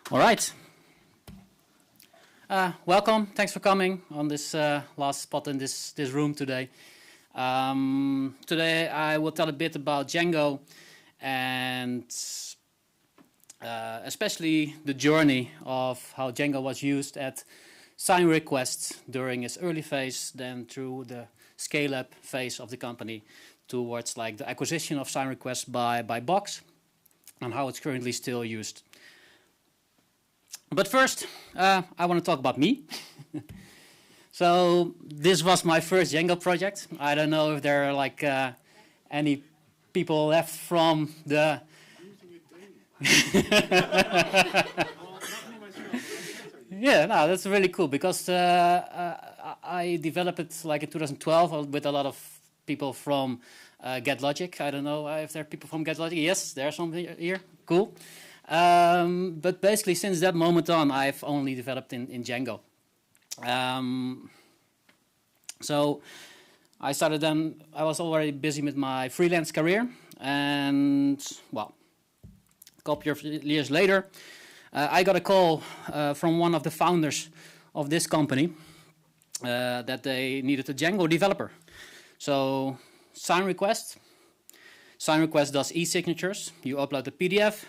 All right. Welcome. Thanks for coming on this last spot in this room today. Today I will tell a bit about Django and especially the journey of how Django was used at SignRequest during its early phase, then through the scale-up phase of the company towards like the acquisition of SignRequest by Box, and how it's currently still used. But first, I want to talk about me. So this was my first Django project. I don't know if there are like any people left from the... Yeah, no, that's really cool because I developed it like in 2012 with a lot of people from GetLogic. I don't know if there are people from GetLogic. Yes, there are some here. Cool. But basically, since that moment on, I've only developed in Django. So I started then, I was already busy with my freelance career. And, well, a couple of years later, I got a call from one of the founders of this company that they needed a Django developer. So SignRequest does e-signatures. You upload the PDF.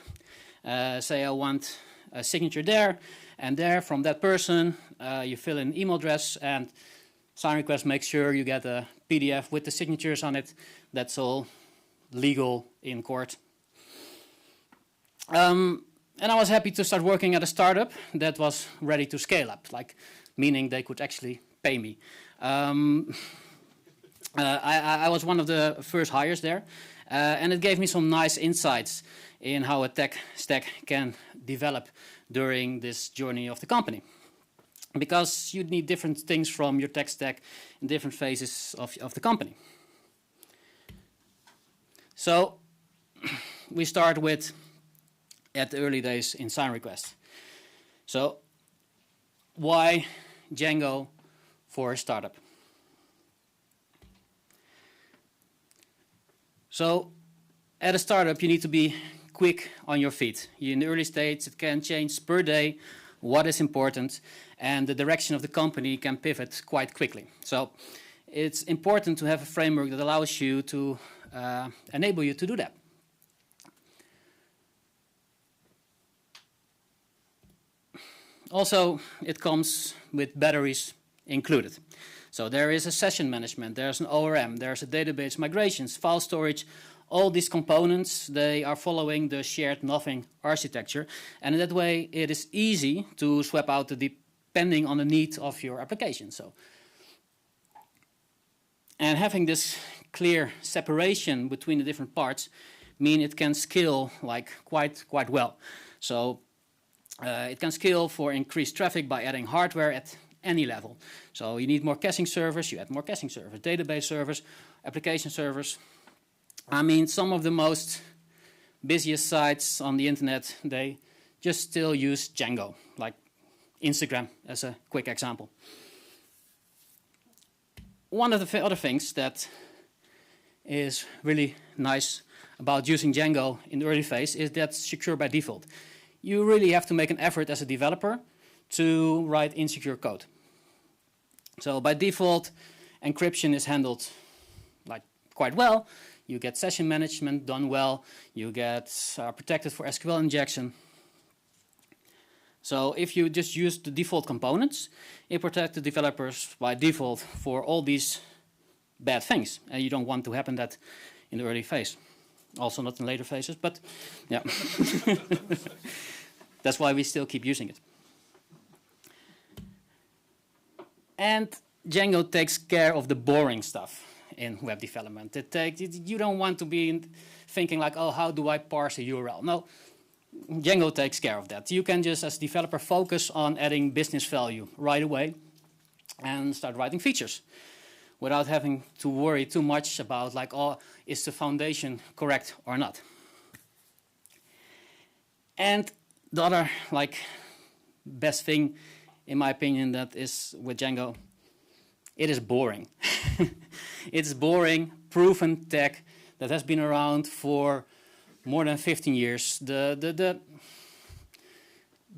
Say I want a signature there, and there from that person you fill in an email address, and SignRequest makes sure you get a PDF with the signatures on it. That's all legal in court. And I was happy to start working at a startup that was ready to scale up, like meaning they could actually pay me. I was one of the first hires there, and it gave me some nice insights in how a tech stack can develop during this journey of the company. Because you need different things from your tech stack in different phases of the company. So we start with at the early days in SignRequest. So why Django for a startup? So at a startup you need to be quick on your feet. In the early stage it can change per day what is important, and the direction of the company can pivot quite quickly. So it's important to have a framework that allows you to enable you to do that. Also, it comes with batteries included. So there is a session management, there's an ORM, there's a database migrations, file storage. All these components, they are following the shared nothing architecture. And in that way, it is easy to swap out depending on the need of your application. So, and having this clear separation between the different parts mean it can scale like quite well. So it can scale for increased traffic by adding hardware at any level. So you need more caching servers, you add more caching servers, database servers, application servers. I mean, some of the most busiest sites on the internet, they just still use Django, like Instagram as a quick example. One of the other things that is really nice about using Django in the early phase is that it's secure by default. You really have to make an effort as a developer to write insecure code. So by default, encryption is handled like quite well. You get session management done well. You get protected for SQL injection. So if you just use the default components, it protects the developers by default for all these bad things. And you don't want to happen that in the early phase. Also not in later phases, but yeah. That's why we still keep using it. And Django takes care of the boring stuff in web development. You don't want to be thinking like, oh, how do I parse a URL? No, Django takes care of that. You can just, as a developer, focus on adding business value right away and start writing features without having to worry too much about like, oh, is the foundation correct or not? And the other like best thing, in my opinion, that is with Django, it is boring. It's boring, proven tech that has been around for more than 15 years. The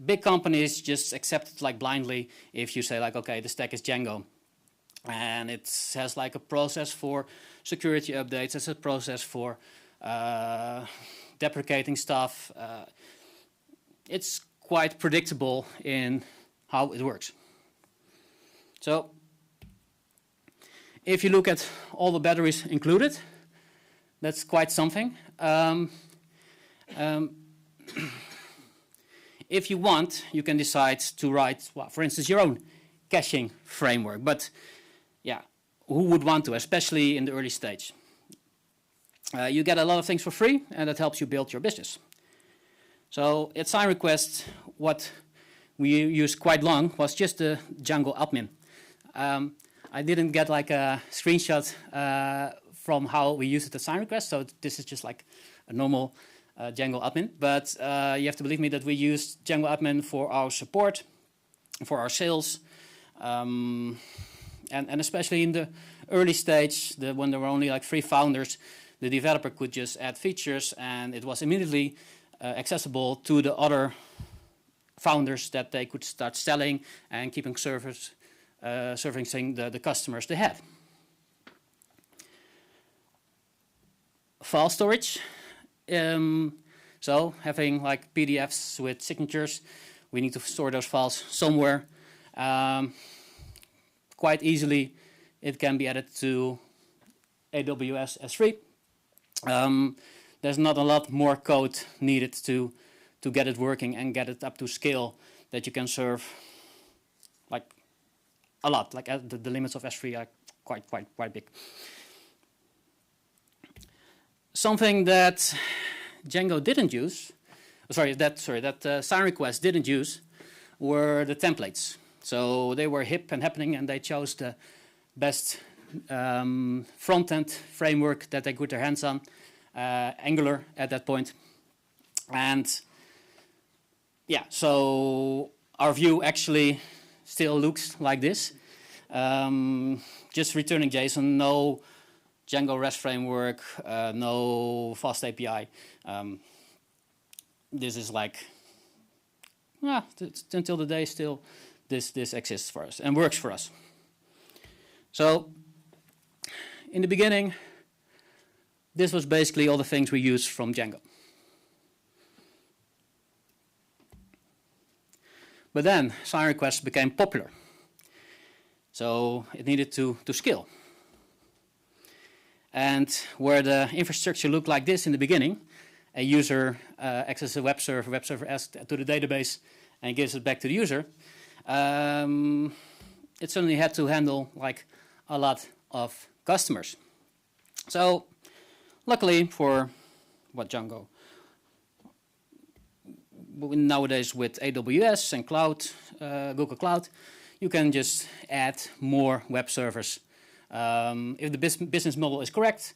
big companies just accept it like blindly if you say like, okay, the stack is Django. And it has like a process for security updates, it's a process for deprecating stuff. It's quite predictable in how it works. So if you look at all the batteries included, that's quite something. If you want, you can decide to write, well, for instance, your own caching framework. But yeah, who would want to, especially in the early stage? You get a lot of things for free, and that helps you build your business. So at SignRequest, what we used quite long was just the Django admin. I didn't get like a screenshot from how we use it at SignRequest, so this is just like a normal Django admin. But you have to believe me that we used Django admin for our support, for our sales, and especially in the early stage, when there were only like 3 founders, the developer could just add features, and it was immediately accessible to the other founders that they could start selling and keeping servicing the customers they had. File storage. So having like PDFs with signatures, we need to store those files somewhere. Quite easily, it can be added to AWS S3. There's not a lot more code needed to get it working and get it up to scale that you can serve like a lot. Like the limits of S3 are quite big. Something that Django didn't use, that SignRequest didn't use, were the templates. So they were hip and happening, and they chose the best front-end framework that they could get their hands on, Angular at that point. And yeah, so our view actually still looks like this. Just returning JSON, no Django REST framework, no fast API. This is like, until the day still this exists for us and works for us. So in the beginning, this was basically all the things we used from Django. But then SignRequest became popular. So it needed to scale. And where the infrastructure looked like this in the beginning, a user accesses a web server asks to the database and gives it back to the user, it suddenly had to handle like a lot of customers. So luckily for Django, nowadays with AWS and cloud, Google Cloud, you can just add more web servers. If the business model is correct,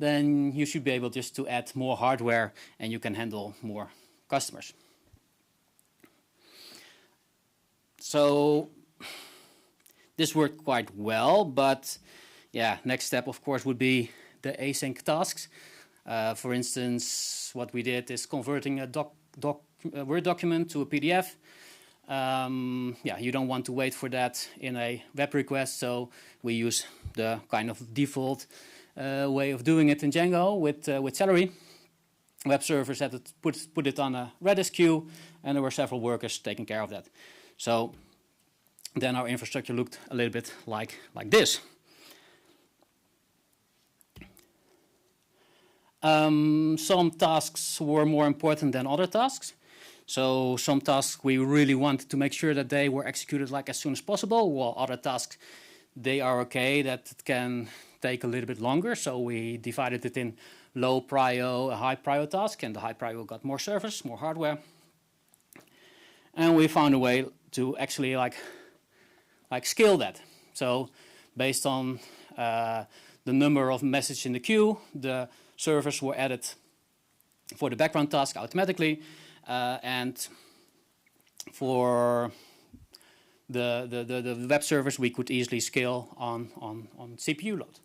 then you should be able just to add more hardware and you can handle more customers. So this worked quite well, but yeah, next step of course would be the async tasks. For instance, what we did is converting a Word document to a PDF. Yeah, you don't want to wait for that in a web request, so we use the kind of default way of doing it in Django with Celery. Web servers had to put it on a Redis queue, and there were several workers taking care of that. So then our infrastructure looked a little bit like this. Some tasks were more important than other tasks. So some tasks we really wanted to make sure that they were executed like as soon as possible, while other tasks, they are okay, that it can take a little bit longer. So we divided it in low prio, a high prio task, and the high prio got more servers, more hardware. And we found a way to actually like scale that. So based on the number of messages in the queue, the servers were added for the background task automatically. And for the web servers, we could easily scale on CPU load.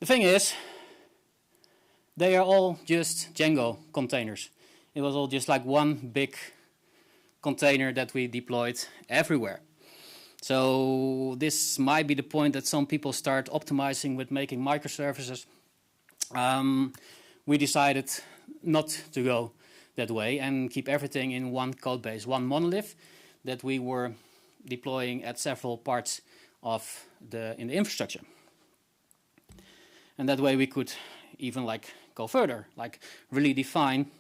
The thing is, they are all just Django containers. It was all just like one big container that we deployed everywhere. So this might be the point that some people start optimizing with making microservices. We decided not to go that way and keep everything in one code base, one monolith that we were deploying at several parts of in the infrastructure. And that way we could even like go further, like really define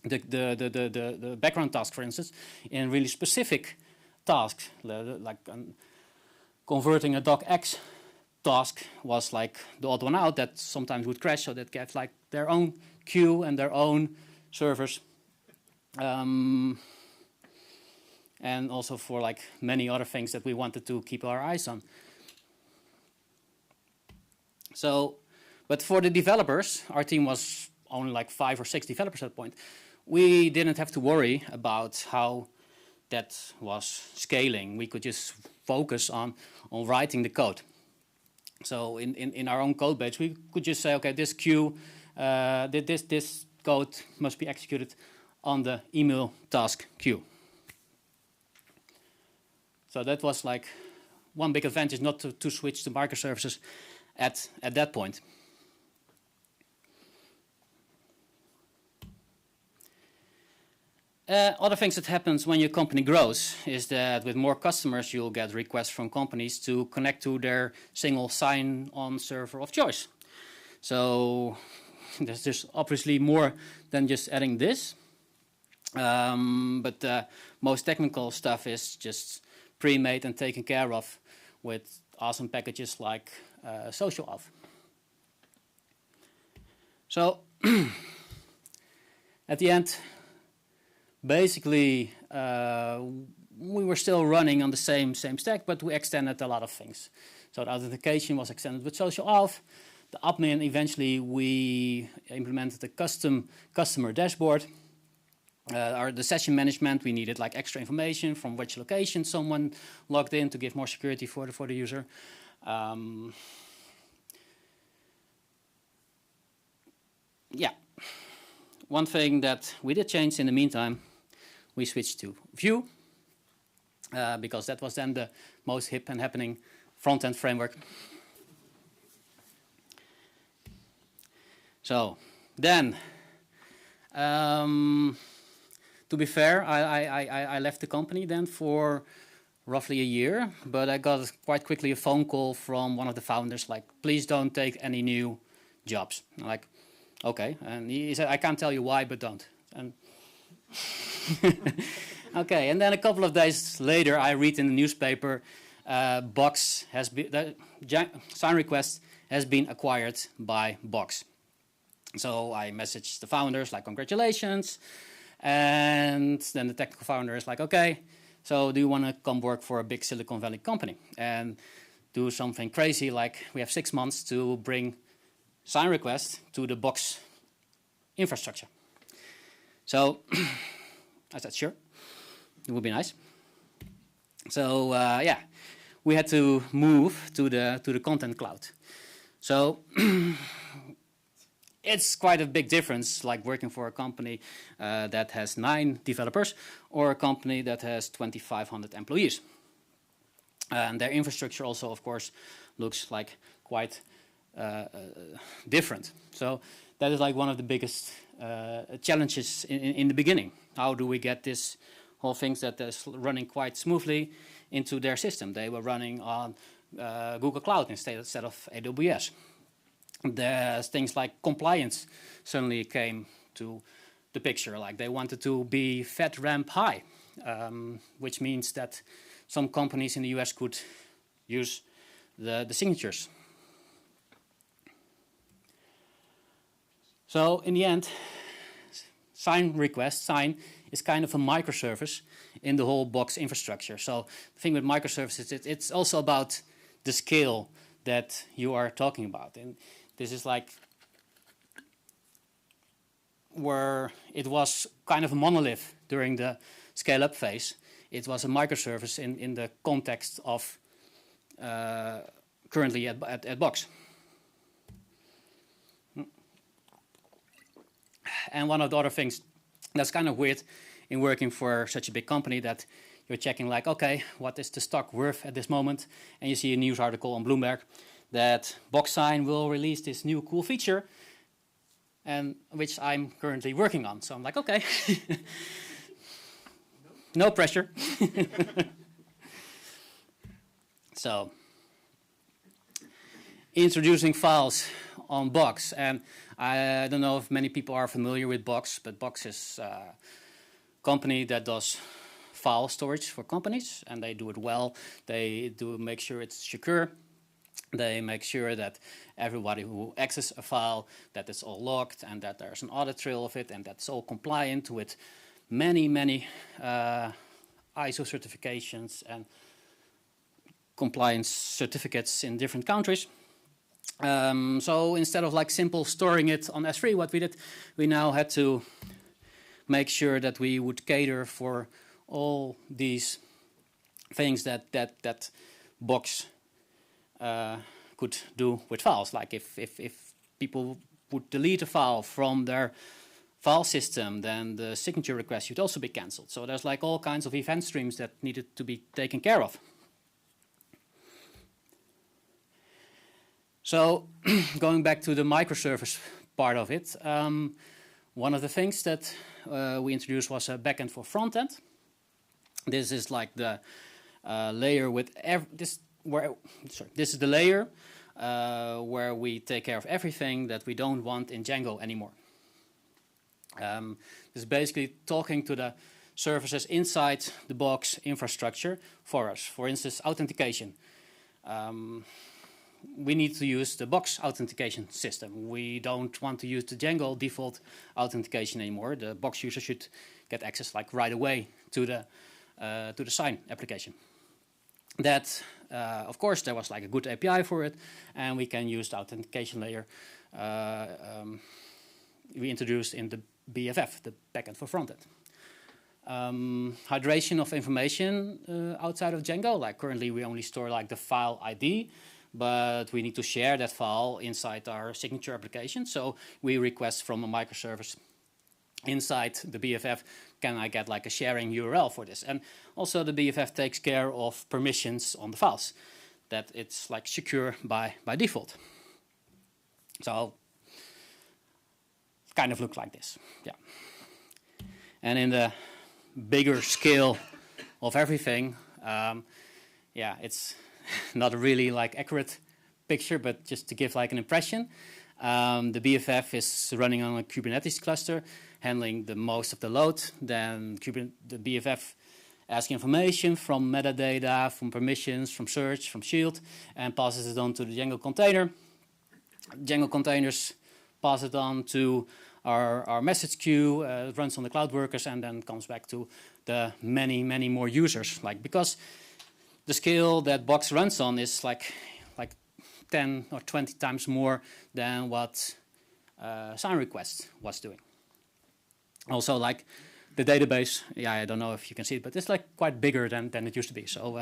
the background task, for instance, in really specific tasks, like converting a docx task was like the odd one out that sometimes would crash, so that gave like their own queue and their own servers. And also for like many other things that we wanted to keep our eyes on. So, but for the developers, our team was only like 5 or 6 developers at that point. We didn't have to worry about how that was scaling. We could just focus on writing the code. So in our own code base, we could just say, okay, this queue, this code must be executed on the email task queue. So that was like one big advantage, not to switch to microservices at that point. Other things that happens when your company grows is that with more customers, you'll get requests from companies to connect to their single sign-on server of choice. So there's obviously more than just adding this. But most technical stuff is just pre-made and taken care of with awesome packages like social auth. So at the end, basically, we were still running on the same stack, but we extended a lot of things. So the authentication was extended with social auth. The admin, eventually, we implemented a custom customer dashboard. The session management, we needed like extra information from which location someone logged in to give more security for the user. Yeah, one thing that we did change in the meantime, we switched to Vue, because that was then the most hip and happening front-end framework. So then, to be fair, I left the company then for roughly a year, but I got quite quickly a phone call from one of the founders, like, please don't take any new jobs. I'm like, okay. And he said, I can't tell you why, but don't. And okay, and then a couple of days later, I read in the newspaper, Box has been, SignRequest has been acquired by Box. So I messaged the founders, like, congratulations. And then the technical founder is like, okay, so do you want to come work for a big Silicon Valley company and do something crazy, like we have 6 months to bring SignRequest to the Box infrastructure. So I said, sure, it would be nice. So yeah, we had to move to the content cloud. So it's quite a big difference, like working for a company that has 9 developers or a company that has 2,500 employees. And their infrastructure also, of course, looks like quite different. So that is like one of the biggest challenges in the beginning. How do we get this whole things that is running quite smoothly into their system? They were running on Google Cloud instead of AWS. There's things like compliance suddenly came to the picture. Like they wanted to be FedRAMP high, which means that some companies in the US could use the signatures. So in the end, SignRequest, Sign, is kind of a microservice in the whole Box infrastructure. So the thing with microservices, it's also about the scale that you are talking about. And this is like where it was kind of a monolith during the scale-up phase. It was a microservice in the context of currently at Box. And one of the other things That's kind of weird in working for such a big company that you're checking like, okay, what is the stock worth at this moment? And you see a news article on Bloomberg that BoxSign will release this new cool feature, and which I'm currently working on. So I'm like, okay, no pressure. So, introducing files on Box, and I don't know if many people are familiar with Box, but Box is a company that does file storage for companies, and they do it well. They do make sure it's secure. They make sure that everybody who accesses a file, that it's all logged and that there's an audit trail of it and that's all compliant with many ISO certifications and compliance certificates in different countries. So instead of like simple storing it on S3, what we did, we now had to make sure that we would cater for all these things that Box could do with files. Like if people would delete a file from their file system, then the signature request should also be cancelled. So there's like all kinds of event streams that needed to be taken care of. So going back to the microservice part of it, one of the things that we introduced was a backend for frontend. This is like the layer with this is the layer where we take care of everything that we don't want in Django anymore. This is basically talking to the services inside the Box infrastructure for us. For instance, authentication. We need to use the Box authentication system. We don't want to use the Django default authentication anymore. The Box user should get access like right away to the Sign application. That, of course, there was like a good API for it, and we can use the authentication layer we introduced in the BFF, the backend for frontend. Hydration of information outside of Django. Like currently, we only store like the file ID, but we need to share that file inside our signature application. So we request from a microservice inside the BFF, can I get like a sharing URL for this? And also the BFF takes care of permissions on the files, that it's like secure by default. So it kind of looks like this, yeah. And in the bigger scale of everything, yeah, it's not a really like accurate picture, but just to give like an impression. The BFF is running on a Kubernetes cluster, handling the most of the load. Then the BFF asks information from metadata, from permissions, from search, from shield, and passes it on to the Django container. Django containers pass it on to our message queue, runs on the cloud workers, and then comes back to the many more users. Like, because the scale that Box runs on is like 10 or 20 times more than what SignRequest was doing. Also, like the database, yeah, I don't know if you can see it, but it's like quite bigger than it used to be. So,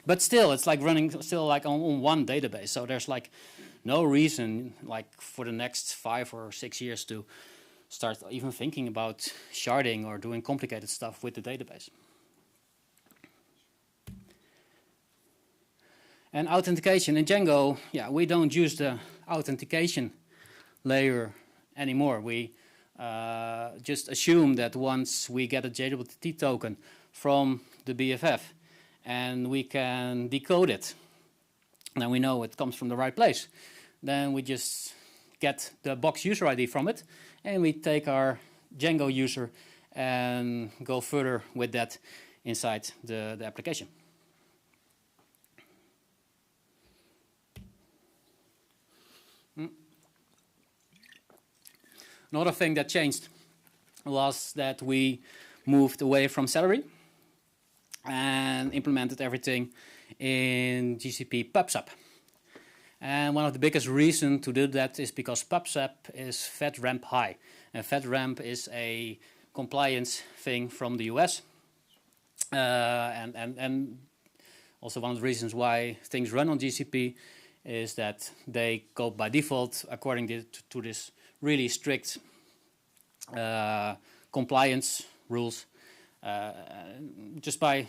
but still, it's like running still like on one database. So there's like no reason, like for the next 5 or 6 years, to start even thinking about sharding or doing complicated stuff with the database. And authentication in Django, yeah, we don't use the authentication layer anymore. We just assume that once we get a JWT token from the BFF and we can decode it, then we know it comes from the right place. Then we just get the Box user ID from it, and we take our Django user and go further with that inside the application. Another thing that changed was that we moved away from Celery and implemented everything in GCP PubSub. And one of the biggest reasons to do that is because PubSub is FedRAMP high. And FedRAMP is a compliance thing from the US. And also one of the reasons why things run on GCP is that they go by default according to this really strict compliance rules. Just by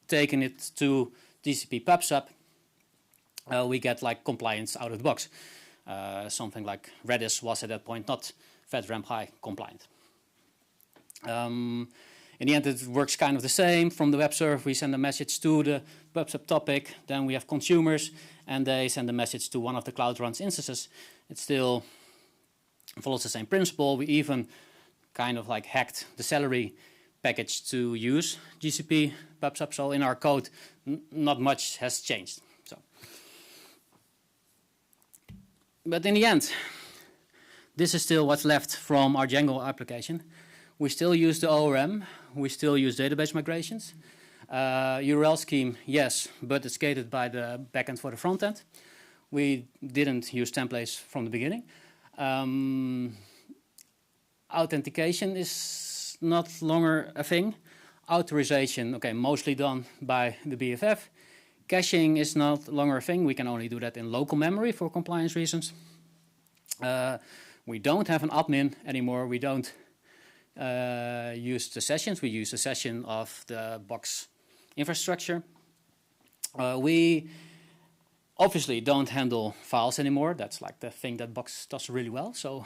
taking it to GCP PubSub, we get like compliance out of the box. Something like Redis was at that point not FedRAMP High compliant. In the end, it works kind of the same. From the web server, we send a message to the PubSub topic. Then we have consumers, and they send a message to one of the Cloud Runs instances. It still follows the same principle. We even kind of like hacked the salary package to use GCP PubSub. So in our code, not much has changed. But in the end, this is still what's left from our Django application. We still use the ORM. We still use database migrations. URL scheme, yes, but it's gated by the backend for the front end. We didn't use templates from the beginning. Authentication is not longer a thing. Authorization, okay, mostly done by the BFF. Caching is not longer a thing. We can only do that in local memory for compliance reasons. We don't have an admin anymore. We don't use the sessions. We use the session of the Box infrastructure. We obviously don't handle files anymore. That's like the thing that Box does really well. So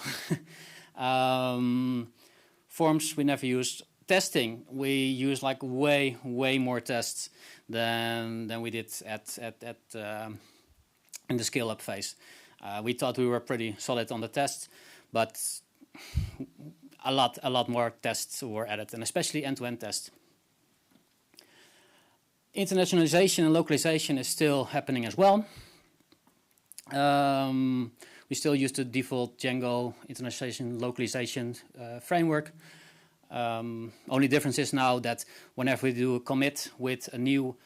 forms we never used. Testing, we use like way more tests than we did in the scale-up phase. We thought we were pretty solid on the tests, but a lot more tests were added, and especially end-to-end tests. Internationalization and localization is still happening as well. We still use the default Django internationalization localization framework. Only difference is now that whenever we do a commit with a new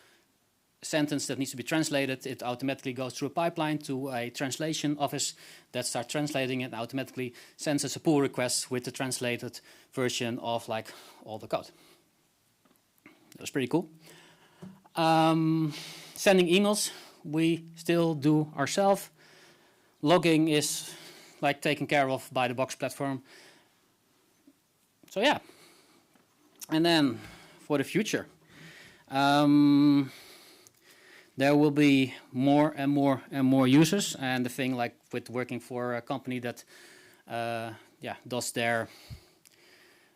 sentence that needs to be translated, it automatically goes through a pipeline to a translation office that starts translating it and automatically sends us a pull request with the translated version of like all the code. That was pretty cool. Sending emails, we still do ourselves. Logging is like taken care of by the Box platform. So yeah, and then for the future, there will be more and more users. And the thing like with working for a company that does their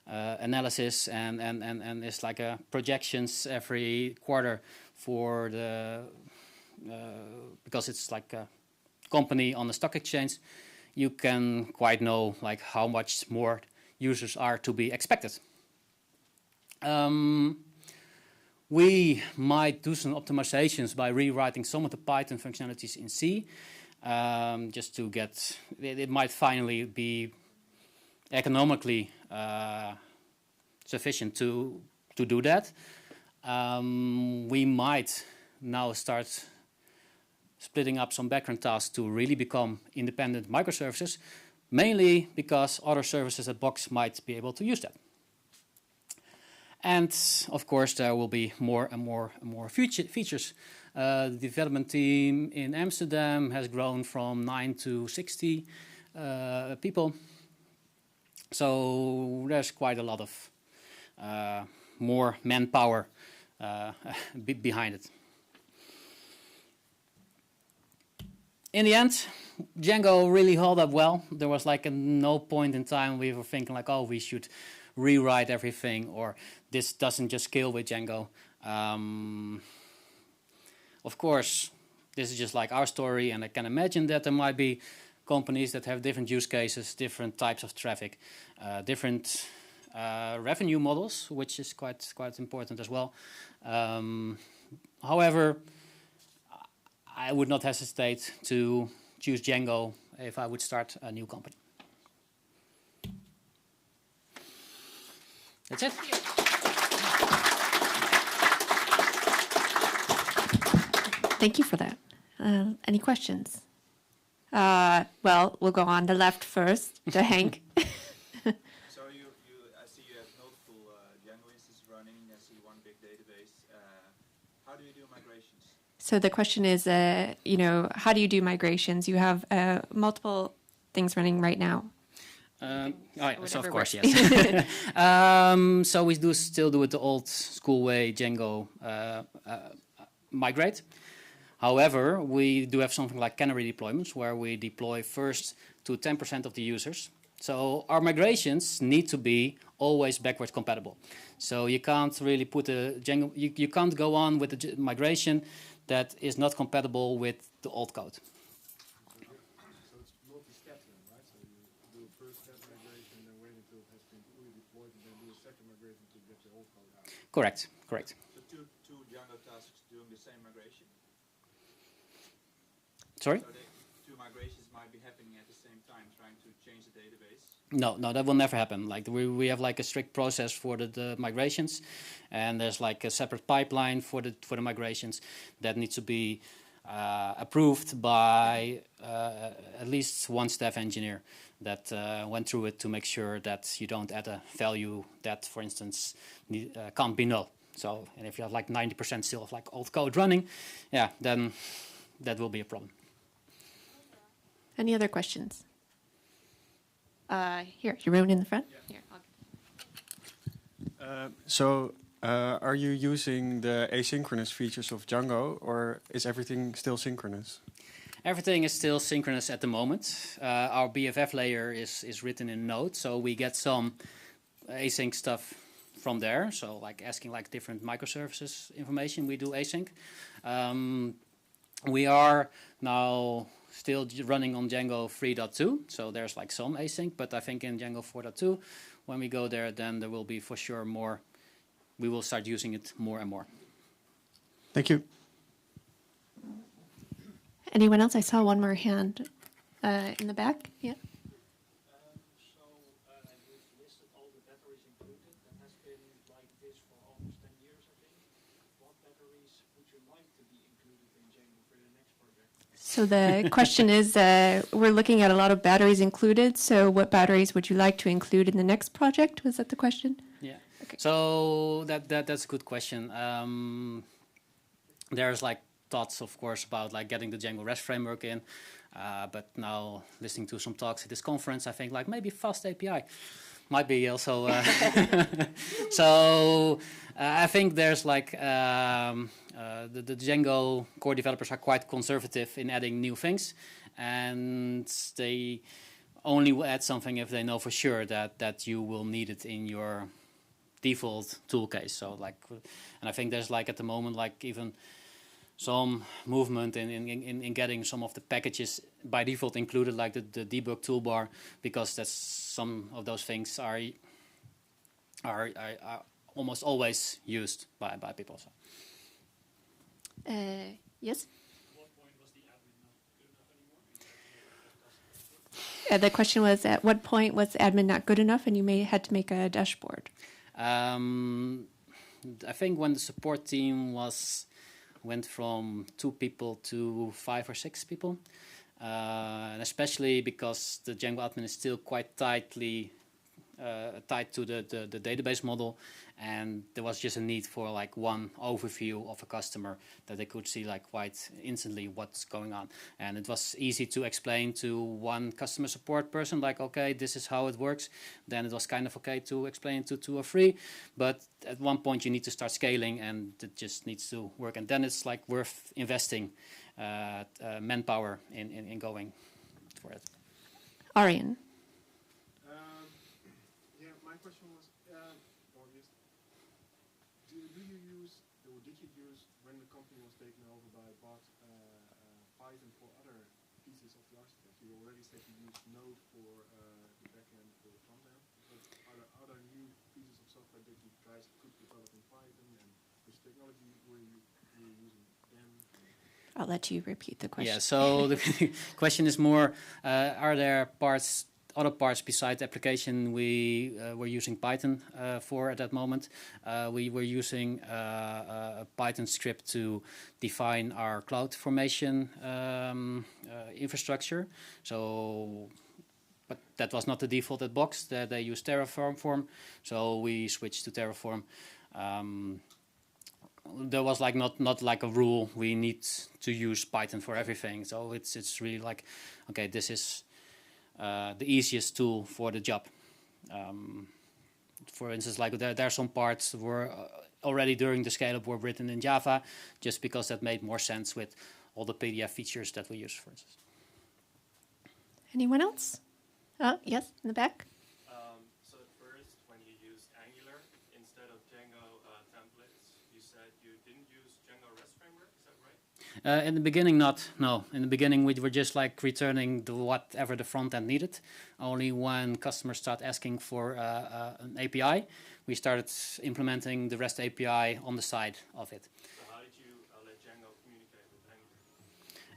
analysis and is like a projections every quarter for the because it's like a company on the stock exchange, you can quite know like how much more users are to be expected. We might do some optimizations by rewriting some of the Python functionalities in C, just to get it might finally be economically sufficient to do that. We might now start splitting up some background tasks to really become independent microservices, mainly because other services at Box might be able to use that. And of course, there will be more and more features. The development team in Amsterdam has grown from 9 to 60 people. So there's quite a lot of more manpower behind it. In the end, Django really held up well. There was like no point in time we were thinking like, oh, we should rewrite everything, or this doesn't just scale with Django. Of course, this is just like our story, and I can imagine that there might be companies that have different use cases, different types of traffic, different revenue models, which is quite important as well. However, I would not hesitate to choose Django if I would start a new company. That's it. Thank you for that. Any questions? Well, we'll go on the left first to Hank. So I see you have multiple Django instances running. I see one big database. How do you do migrations? So the question is, how do you do migrations? You have multiple things running right now. So of whatever course, works. yes. So we do still do it the old school way, Django migrate. However, we do have something like canary deployments where we deploy first to 10% of the users. So our migrations need to be always backwards compatible. So you can't really put a Django, you can't go on with a migration that is not compatible with the old code. So it's multi-step then, right? So you do a first step migration, then wait until it has been fully deployed, and then do a second migration to get the old code out. Correct, correct. So two Django tasks doing the same migration. Sorry? So two migrations might be happening at the same time, trying to change the database. No, that will never happen. Like we have like a strict process for the migrations, and there's like a separate pipeline for the migrations that needs to be approved by at least one staff engineer that went through it to make sure that you don't add a value that, for instance, can't be null. So, and if you have like 90% still of like old code running, yeah, then that will be a problem. Any other questions? Here, Jeroen in the front. Yeah. Here, Are you using the asynchronous features of Django, or is everything still synchronous? Everything is still synchronous at the moment. Our BFF layer is written in Node, so we get some async stuff from there. So like asking like different microservices information, we do async. We are now still running on Django 3.2, so there's like some async, but I think in Django 4.2, when we go there, then there will be for sure more. We will start using it more and more. Thank you. anyone else? I saw one more hand in the back. Yeah. You've listed all the batteries included. That has been like this for almost 10 years, I think. What batteries would you like to be included in Django for the next project? So the question is, we're looking at a lot of batteries included. So what batteries would you like to include in the next project? Was that the question? Yeah. Okay. So that's a good question. There's like thoughts, of course, about like getting the Django REST framework in, but now listening to some talks at this conference, I think like maybe fast API might be also. So I think there's like the Django core developers are quite conservative in adding new things, and they only will add something if they know for sure that you will need it in your default tool case. So like, and I think there's like at the moment like even some movement in getting some of the packages by default included, like the debug toolbar, because that's some of those things are almost always used by people. So. Yes. At what point was the admin not good enough anymore? The question was, at what point was admin not good enough, and you had to make a dashboard? I think when the support team went from 2 people to 5 or 6 people, and especially because the Django admin is still quite tightly tied to the database model, and there was just a need for like one overview of a customer that they could see like quite instantly what's going on, and it was easy to explain to one customer support person like, okay, this is how it works. Then it was kind of okay to explain it to 2 or 3, but at one point you need to start scaling, and it just needs to work, and then it's like worth investing manpower in going for it. Arjen. My question was, did you use, or did you use, when the company was taken over by Python for other pieces of the architecture? You already said you used Node for the backend, for the front end. But are there other new pieces of software that you guys could develop in Python, and which technology were you using then? I'll let you repeat the question. Yeah, so the question is more, are there other parts besides the application we were using Python for at that moment? We were using a Python script to define our cloud formation infrastructure. So, but that was not the default at Box. They used Terraform, so we switched to Terraform. There was like not like a rule. We need to use Python for everything. So it's really like, okay, this is the easiest tool for the job. For instance, like there are some parts were already during the scale-up were written in Java, just because that made more sense with all the PDF features that we use, for instance. Anyone else? Oh, yes, in the back. So at first, when you used Angular instead of Django templates, you said you didn't use Django REST framework. Is that right? In the beginning, not. No, in the beginning we were just like returning whatever the front end needed. Only when customers start asking for an API, we started implementing the REST API on the side of it. So how did you let Django communicate with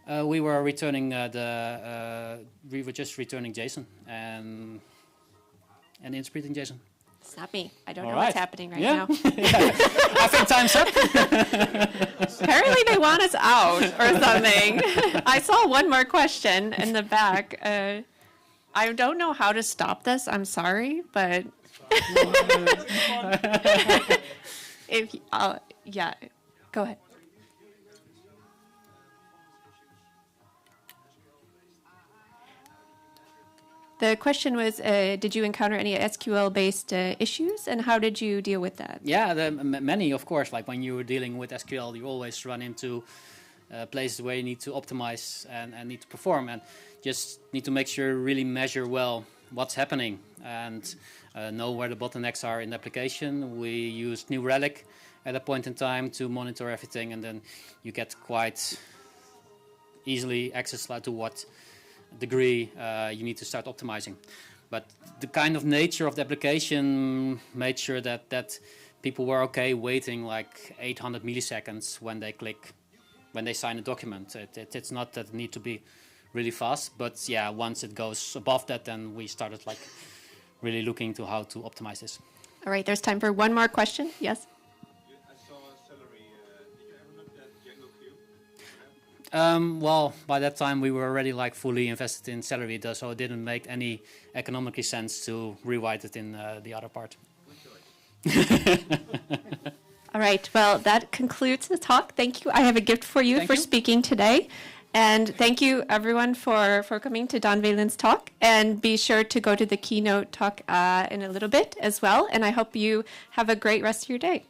Angular? We were returning we were just returning JSON and interpreting JSON. Stop me. I don't All know right. what's happening right Yeah. now. I think time's up. Apparently they want us out or something. I saw one more question in the back. I don't know how to stop this. I'm sorry, but if yeah, go ahead. The question was, did you encounter any SQL-based issues, and how did you deal with that? Yeah, many, of course. Like when you're dealing with SQL, you always run into places where you need to optimize and need to perform, and just need to make sure you really measure well what's happening and know where the bottlenecks are in the application. We used New Relic at a point in time to monitor everything, and then you get quite easily access to what degree you need to start optimizing. But the kind of nature of the application made sure that people were okay waiting like 800 milliseconds when they sign a document. It's not that it need to be really fast, but yeah, once it goes above that, then we started like really looking to how to optimize this. All right, there's time for one more question. Yes? I saw Celery. Did you ever look at Django Q? Well, by that time we were already like fully invested in Celery, so it didn't make any economically sense to rewrite it in the other part. All right, well, that concludes the talk. Thank you. I have a gift for you Thank for you. speaking today. And thank you, everyone, for coming to Daan Vielen's talk. And be sure to go to the keynote talk in a little bit as well. And I hope you have a great rest of your day.